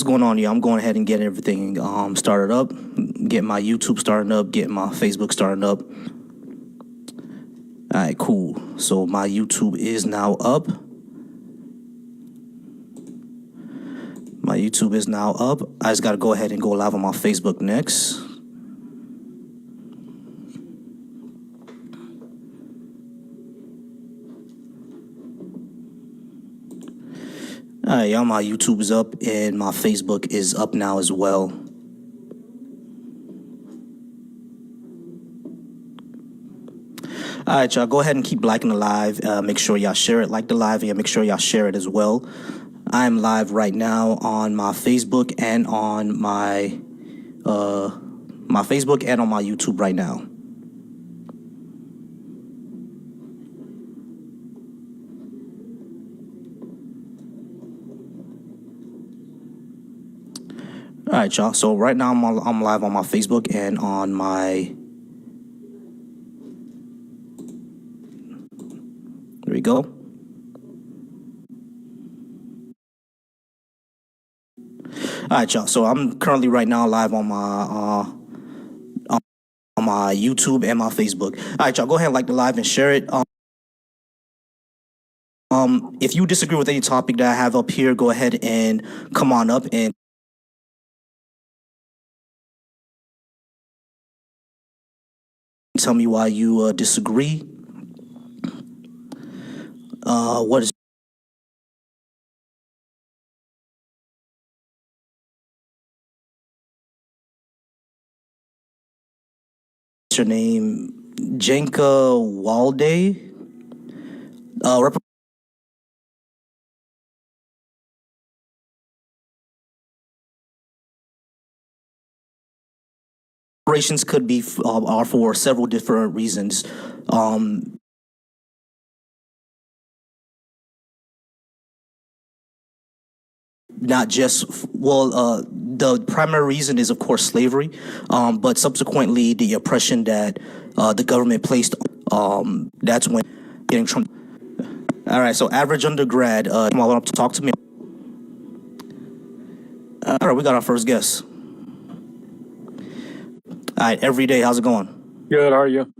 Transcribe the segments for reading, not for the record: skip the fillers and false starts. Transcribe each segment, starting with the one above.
What's going on? Yeah, I'm going ahead and getting everything started up, getting my YouTube starting up, getting my Facebook starting up. All right, cool. So my YouTube is now up. My YouTube is now up. I just got to go ahead and go live on my Facebook next. All right, y'all, my YouTube is up and my Facebook is up now as well. All right, y'all, go ahead and keep liking the live. Make sure y'all share it, like the live, and make sure y'all share it as well. I'm live right now on my Facebook and on my Facebook and on my YouTube right now. All right, y'all. So right now I'm live on my Facebook and on my. There we go. All right, y'all. So I'm currently right now live on my YouTube and my Facebook. All right, y'all. Go ahead and like the live and share it. If you disagree with any topic that I have up here, go ahead and come on up and tell me why you disagree. What is your name? Jenka Walde? Reparations could be are for several different reasons. Not just the primary reason is of course slavery, but subsequently the oppression that the government placed. That's when getting Trump. All right, so average undergrad. Come on up to talk to me. All right, we got our first guest. All right, every day. How's it going? Good, how are you?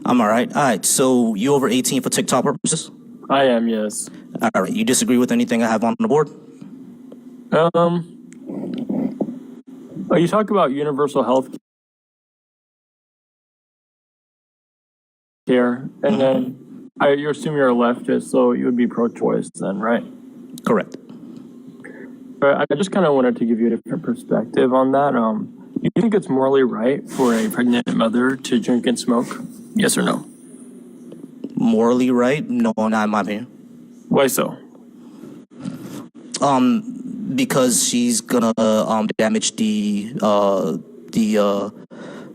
I'm all right. All right, so you over 18 for TikTok purposes? I am, yes. All right, you disagree with anything I have on the board? You talk about universal health care, and then you assume you're a leftist, so you would be pro-choice then, right? Correct. But I just kind of wanted to give you a different perspective on that. You think it's morally right for a pregnant mother to drink and smoke? Yes or no? Morally right? No, not in my opinion. Why so? Because she's gonna damage the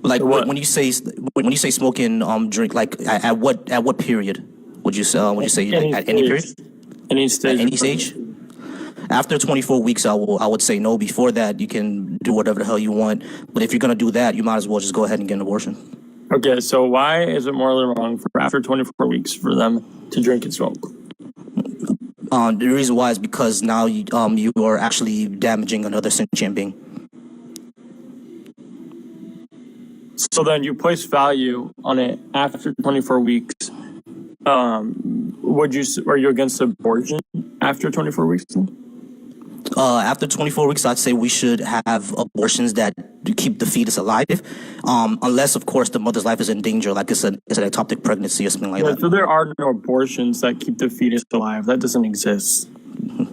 like what? when you say smoking drink, like at what period would you say at any period? Any stage. At any stage? After 24 weeks, I would say no. Before that, you can do whatever the hell you want. But if you're gonna do that, you might as well just go ahead and get an abortion. Okay, so why is it morally wrong for after 24 weeks for them to drink and smoke? The reason why is because now you are actually damaging another sentient being. So then you place value on it after 24 weeks. Are you against abortion after 24 weeks? After 24 weeks, I'd say we should have abortions that keep the fetus alive, unless, of course, the mother's life is in danger, like it's an ectopic pregnancy or something like that. So there are no abortions that keep the fetus alive. That doesn't exist.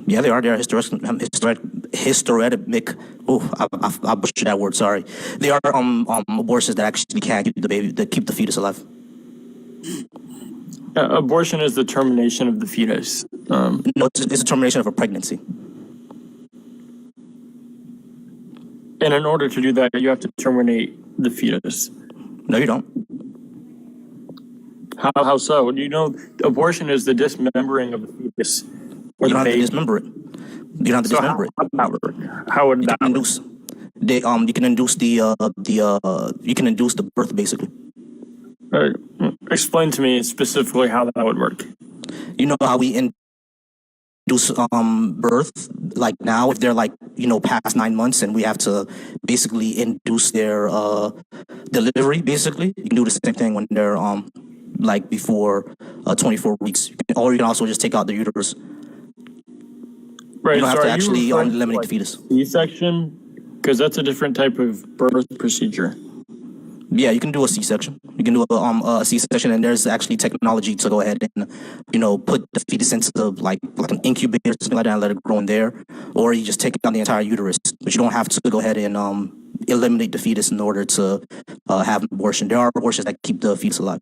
Yeah, they are. They are historic. Oh, I butchered that word. Sorry. They are abortions that actually can keep the baby, that keep the fetus alive. Abortion is the termination of the fetus. No, it's a termination of a pregnancy. And in order to do that, you have to terminate the fetus. No, you don't. How so? You know, abortion is the dismembering of the fetus. You don't have to dismember it. You don't have to dismember it. How would that work? You can induce the birth, basically. Explain to me specifically how that would work. You know how we induce birth, like now, if they're like, past 9 months and we have to basically induce their delivery, basically, you can do the same thing when they're like before 24 weeks. Or you can also just take out the uterus. Right. You don't have So to are you actually referring to eliminate like the fetus. C-section? Because that's a different type of birth procedure. Yeah, you can do a C-section. You can do a C-section, and there's actually technology to go ahead and, put the fetus into like an incubator or something like that and let it grow in there, or you just take out the entire uterus. But you don't have to go ahead and eliminate the fetus in order to have an abortion. There are abortions that keep the fetus alive.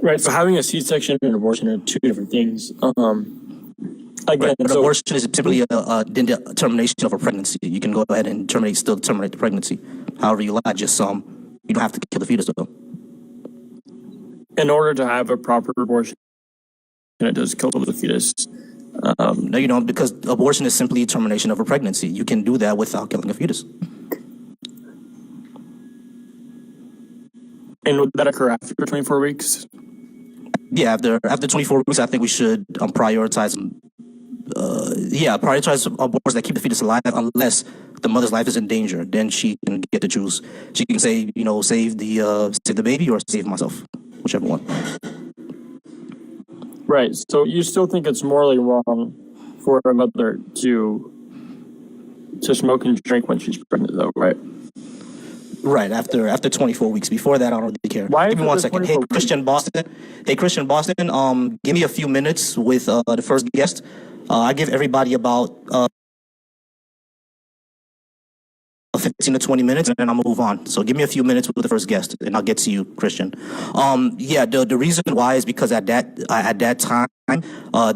Right. So having a C-section and abortion are two different things. Again, But so abortion is simply a termination of a pregnancy. You can go ahead and still terminate the pregnancy. However you like, just you don't have to kill the fetus though. in order to have a proper abortion, it does kill the fetus. No, you don't, because abortion is simply a termination of a pregnancy. You can do that without killing a fetus. And would that occur after 24 weeks? Yeah, after 24 weeks, I think we should prioritize. Prioritize abortions that keep the fetus alive, unless the mother's life is in danger. Then she can get to choose. She can say, save the baby or save myself, whichever one. Right. So you still think it's morally wrong for a mother to smoke and drink when she's pregnant, though, right? Right, after 24 weeks. Before that, I don't really care. Why Give me is it 1 the second. 24 weeks? Hey, Christian Boston, give me a few minutes with the first guest. I give everybody about 15 to 20 minutes, and then I'll move on. So give me a few minutes with the first guest, and I'll get to you, Christian. The reason why is because at that time,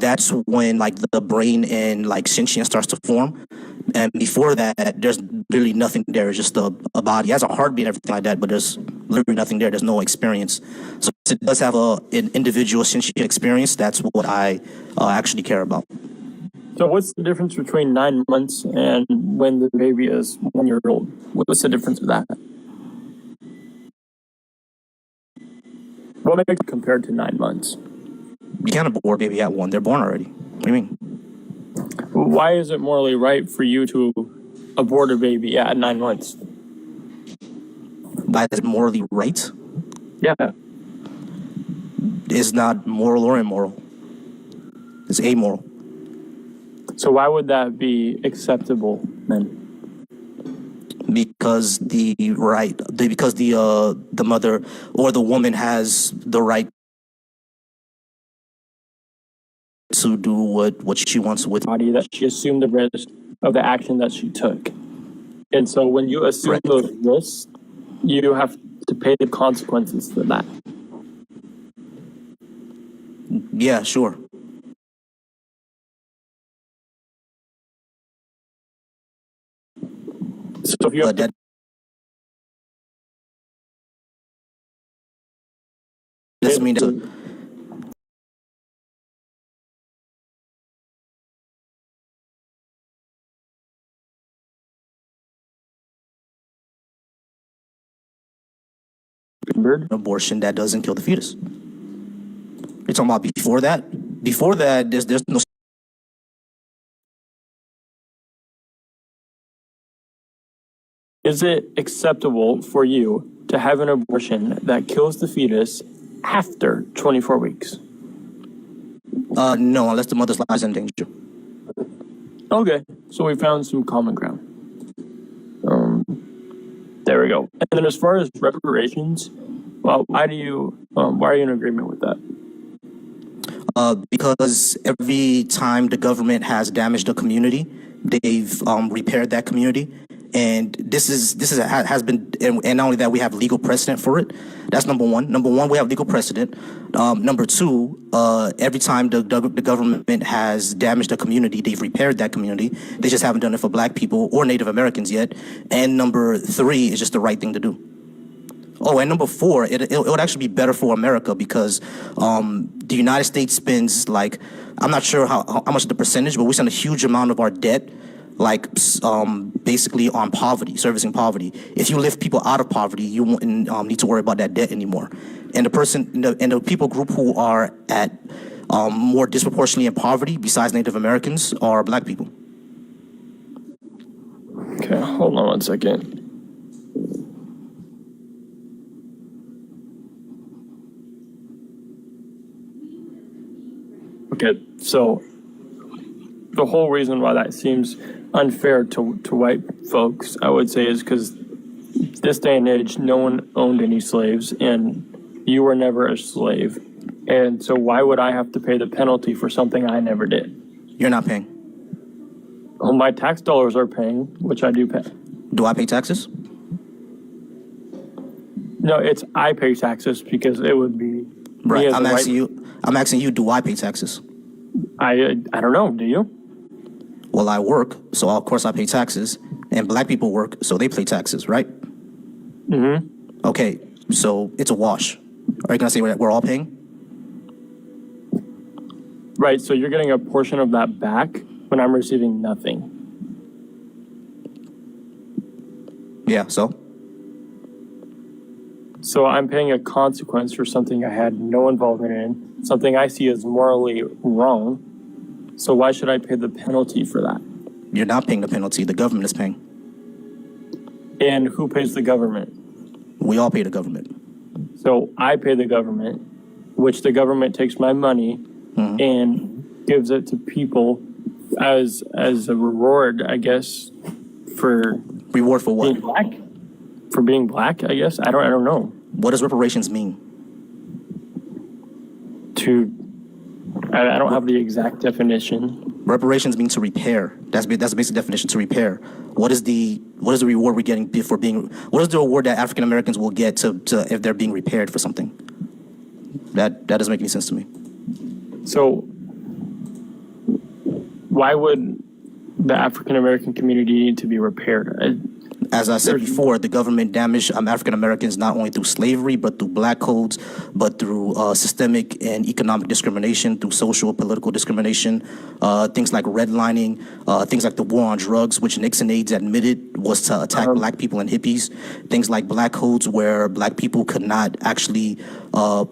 that's when like the brain and like sentience starts to form. And before that, there's really nothing there. It's just a body. It has a heartbeat and everything like that, but there's literally nothing there. There's no experience. So it does have an individual sentient experience. That's what I actually care about. So what's the difference between 9 months and when the baby is 1 year old? What's the difference of that? What makes it compared to 9 months? You can't abort a baby at 1. They're born already. What do you mean? Why is it morally right for you to abort a baby at 9 months? Why is it morally right? Yeah. It's not moral or immoral. It's amoral. So why would that be acceptable then? Because the mother or the woman has the right to do what she wants with Body that she assumed the risk of the action that she took. And so when you assume Right. those risks, you have to pay the consequences for that. Yeah, sure. So if you have But that doesn't mean that. Abortion that doesn't kill the fetus. You're talking about before that? Before that, there's no. Is it acceptable for you to have an abortion that kills the fetus after 24 weeks? No, unless the mother's life is in danger. Okay, so we found some common ground. There we go. And then as far as reparations, well, why are you in agreement with that? Because every time the government has damaged a community, they've repaired that community, and this has been, and not only that, we have legal precedent for it. That's number one. Number one, we have legal precedent. Number two, every time the government has damaged a community, they've repaired that community. They just haven't done it for Black people or Native Americans yet. And number three is just the right thing to do. Oh, and number four, it would actually be better for America because the United States spends like, I'm not sure how much of the percentage, but we spend a huge amount of our debt like basically on poverty, servicing poverty. If you lift people out of poverty, you won't need to worry about that debt anymore. And the people group who are at more disproportionately in poverty, besides Native Americans, are black people. Okay, hold on one second. Okay, so the whole reason why that seems unfair to white folks, I would say, is because this day and age, no one owned any slaves, and you were never a slave. And so why would I have to pay the penalty for something I never did? You're not paying. Well, my tax dollars are paying, which I do pay. Do I pay taxes? No, it's I pay taxes because it would be Right. me as I'm a white- asking you. I'm asking you. Do I pay taxes? I don't know. Do you? Well, I work, so of course I pay taxes, and black people work, so they pay taxes, right? Mm-hmm. Okay, so it's a wash. Are you gonna say we're all paying? Right. So you're getting a portion of that back when I'm receiving nothing. Yeah. So So I'm paying a consequence for something I had no involvement in, something I see as morally wrong. So why should I pay the penalty for that? you're not paying the penalty. The government is paying. And who pays the government? We all pay the government. So I pay the government, which the government takes my money and gives it to people as a reward, I guess, for Reward for being what? black. For being black, I guess. I don't know. What does reparations mean? I don't have the exact definition. Reparations mean to repair. That's the basic definition, to repair. What is the reward we're getting for being? What is the reward that African Americans will get to if they're being repaired for something? That doesn't make any sense to me. So why would the African American community need to be repaired? As I said before, the government damaged African Americans not only through slavery, but through black codes, but through systemic and economic discrimination, through social, political discrimination, things like redlining, things like the war on drugs, which Nixon aides admitted was to attack black people and hippies, things like black codes where black people could not actually, or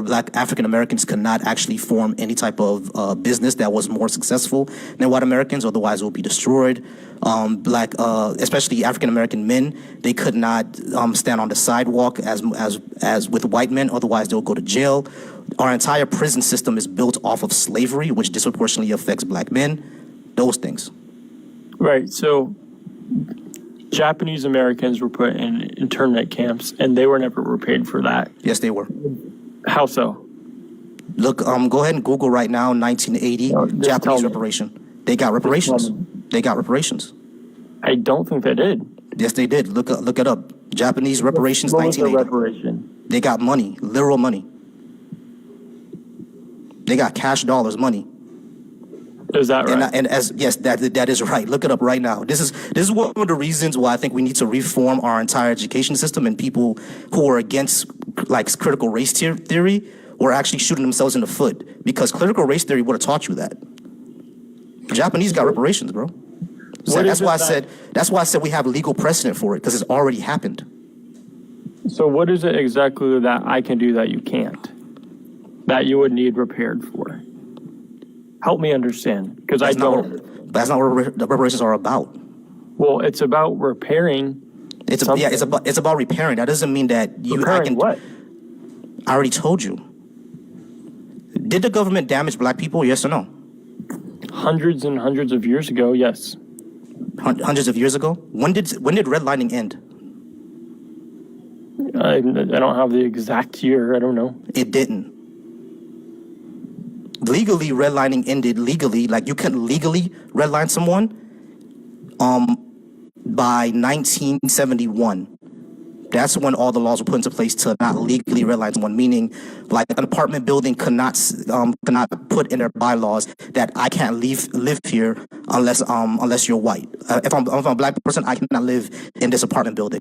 black African Americans could not actually form any type of business that was more successful than white Americans, otherwise it would be destroyed. Especially African American men, they could not stand on the sidewalk as with white men, otherwise they'll go to jail. Our entire prison system is built off of slavery, which disproportionately affects black men. Those things. Right. So Japanese Americans were put in internment camps, and they were never repaid for that. Yes, they were. How so? Look, go ahead and Google right now, 1980 No, just tell Japanese me. reparation. They got reparations. me. They got reparations. I don't think they did. Yes, they did. Look it up. Japanese reparations, What was the 1980. reparation? They got money, literal money. They got cash dollars, money. Is that right? And as yes, that is right. Look it up right now. This is one of the reasons why I think we need to reform our entire education system, and people who are against like critical race theory were actually shooting themselves in the foot, because critical race theory would have taught you that. Japanese got reparations, bro. So What that's is it why I that- said we have legal precedent for it, because it's already happened. So what is it exactly that I can do that you can't? That you would need repaired for? Help me understand, because I That's not don't. what, that's not what the reparations are about. Well, it's about repairing. It's about repairing. That doesn't mean that Repairing what? I already told you. Did the government damage black people? Yes or no? Hundreds and hundreds of years ago, yes. Hundreds of years ago. When did redlining end? I don't have the exact year. I don't know. It didn't. Legally, redlining ended legally. Like, you couldn't legally redline someone by 1971. That's when all the laws were put into place to not legally redline someone, meaning like an apartment building cannot put in their bylaws that I can't live here unless you're white. If I'm a black person, I cannot live in this apartment building.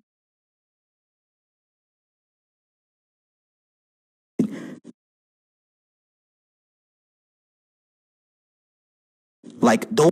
Like, those